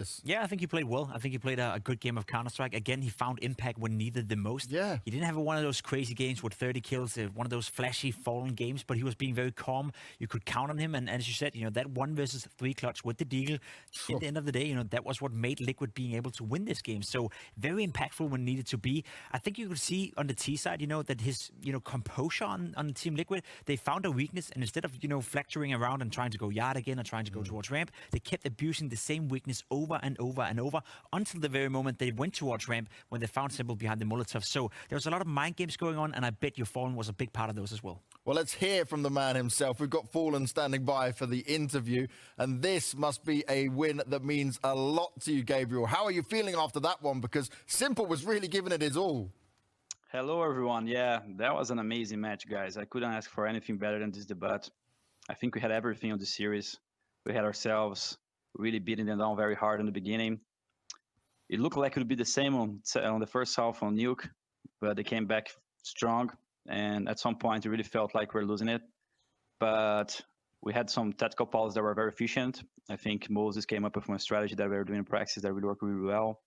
players. Yeah, I think he played well. I think he played a good game of Counter-Strike. Again, he found impact when needed the most. Yeah. He didn't have one of those crazy games with 30 kills, one of those flashy fallen games, but he was being very calm. You could count on him. And as you said, that 1 versus 3 clutch with the deagle, in the end of the day, that was what made Liquid being able to win this game. So very impactful when needed to be. I think you could see on the T side, that his, composure on Team Liquid, they found a weakness, and instead of, fluctuating around and trying to go yard again or trying to go towards ramp, they kept abusing the same weakness over and over and over until the very moment they went towards ramp when they found Simple behind the Molotov. So there was a lot of mind games going on, and I bet your Fallen was a big part of those as well. Well, let's hear from the man himself. We've got Fallen standing by for the interview, and this must be a win that means a lot to you, Gabriel. How are you feeling after that one? Because Simple was really giving it his all. Hello, everyone. Yeah, that was an amazing match, guys. I couldn't ask for anything better than this debut. I think we had everything on the series. We had ourselves really beating them down very hard in the beginning. It looked like it would be the same on the first half on Nuke, but they came back strong. And at some point, it really felt like we're losing it. But we had some tactical calls that were very efficient. I think Moses came up with a strategy that we were doing in practice that really worked really well.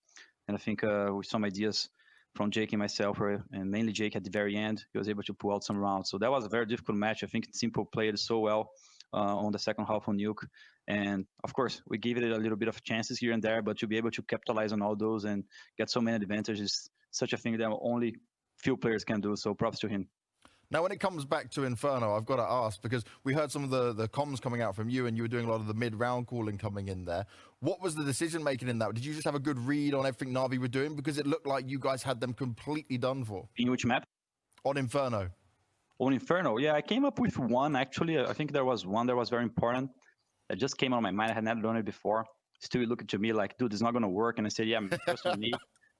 And I think with some ideas from Jake and myself, and mainly Jake at the very end, he was able to pull out some rounds. So that was a very difficult match. I think Simple played so well on the second half on Nuke. And of course, we gave it a little bit of chances here and there, but to be able to capitalize on all those and get so many advantages is such a thing that only few players can do. So props to him. Now, when it comes back to Inferno, I've got to ask, because we heard some of the comms coming out from you, and you were doing a lot of the mid-round calling coming in there. What was the decision-making in that? Did you just have a good read on everything Na'Vi were doing? Because it looked like you guys had them completely done for. In which map? On Inferno. On Inferno, yeah, I came up with one, actually. I think there was one that was very important. That just came on my mind. I had never done it before. Still, he looked at me like, dude, it's not going to work. And I said, yeah, just on me.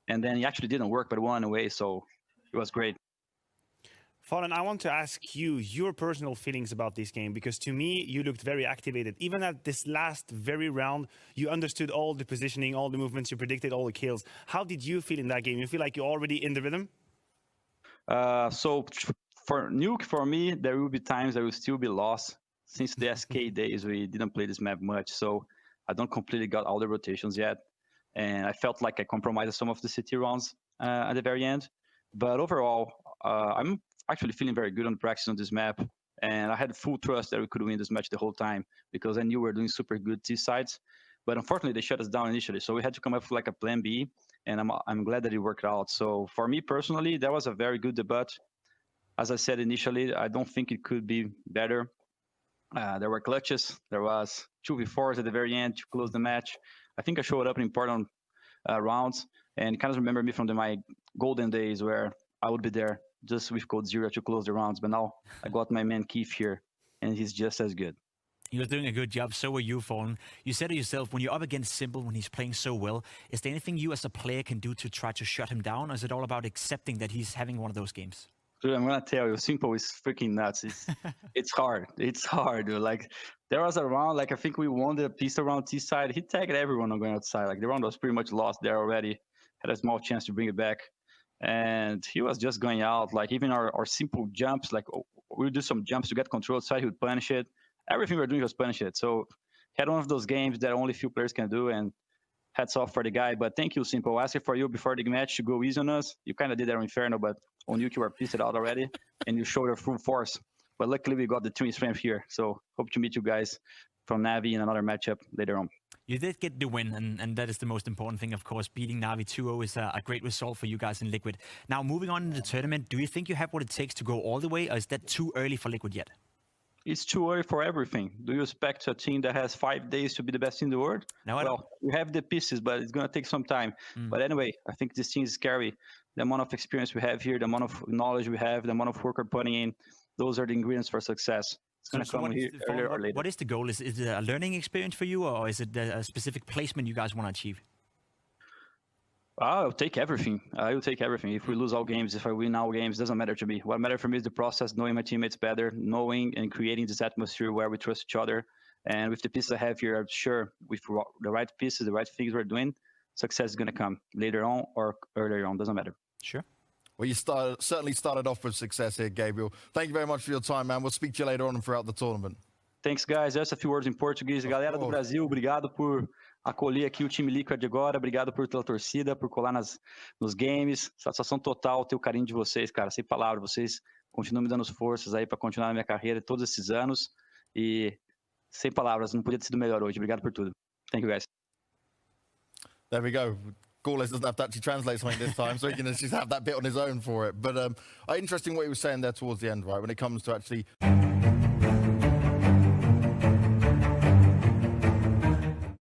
And then it actually didn't work, but it went away, so it was great. Fallen, I want to ask you your personal feelings about this game, because to me, you looked very activated. Even at this last very round, you understood all the positioning, all the movements, you predicted all the kills. How did you feel in that game? You feel like you're already in the rhythm? So for Nuke, for me, there will be times I will still be lost. Since the SK days, we didn't play this map much, so I don't completely got all the rotations yet. And I felt like I compromised some of the city rounds at the very end. But overall, I'm actually feeling very good on practice on this map, and I had full trust that we could win this match the whole time because I knew we were doing super good T sides. But unfortunately, they shut us down initially, so we had to come up with like a plan B, and I'm glad that it worked out. So for me personally, that was a very good debut. As I said initially, I don't think it could be better. There were clutches, there was 2v4s at the very end to close the match. I think I showed up in important rounds, and kind of remember me from my golden days where I would be there just with code 0 to close the rounds. But now I got my man Keith here, and he's just as good. He was doing a good job, so were you, Fallen. You said to yourself, when you're up against Simple, when he's playing so well, is there anything you as a player can do to try to shut him down, or is it all about accepting that he's having one of those games? Dude, I'm gonna tell you, Simple is freaking nuts. It's hard. It's hard, dude. Like, there was a round, like I think we won the pistol round T side. He tagged everyone on going outside. Like the round was pretty much lost there already. Had a small chance to bring it back. And he was just going out. Like even our simple jumps, like we would do some jumps to get control outside, he would punish it. Everything we were doing was punish it. So he had one of those games that only few players can do, and hats off for the guy. But thank you, Simple. Asking for you before the match to go easy on us. You kind of did that on Inferno, but on Nuke you were pissed out already, and you showed your full force. But luckily we got the twin strength here. So hope to meet you guys from Na'Vi in another matchup later on. You did get the win, and that is the most important thing, of course. Beating Na'Vi 2-0 is a great result for you guys in Liquid. Now, moving on in the tournament, do you think you have what it takes to go all the way, or is that too early for Liquid yet? It's too early for everything. Do you expect a team that has 5 days to be the best in the world? No, I don't. Well, we have the pieces, but it's going to take some time. But anyway, I think this team is scary. The amount of experience we have here, the amount of knowledge we have, the amount of work we're putting in, those are the ingredients for success. It's going to come here earlier or later. What is the goal? Is it a learning experience for you, or is it a specific placement you guys want to achieve? I'll take everything. I will take everything. If we lose all games, if I win all games, doesn't matter to me. What matters for me is the process, knowing my teammates better, knowing and creating this atmosphere where we trust each other. And with the pieces I have here, I'm sure with the right pieces, the right things we're doing, success is going to come later on or earlier on. Doesn't matter. Sure. Well, you certainly started off with success here, Gabriel. Thank you very much for your time, man. We'll speak to you later on and throughout the tournament. Thanks, guys. Just a few words in Portuguese. Galera do Brasil, obrigado por acolher aqui o time Liquid agora. Obrigado pela torcida, por colar nos games. Satisfação total ter o carinho de vocês, cara. Sem palavras, vocês continuam me dando forças aí para continuar na minha carreira todos esses anos. E sem palavras, não podia ter sido melhor hoje. Obrigado por tudo. Thank you, guys. There we go. Gaules doesn't have to actually translate something this time, so he can just have that bit on his own for it. But interesting what he was saying there towards the end, right? When it comes to actually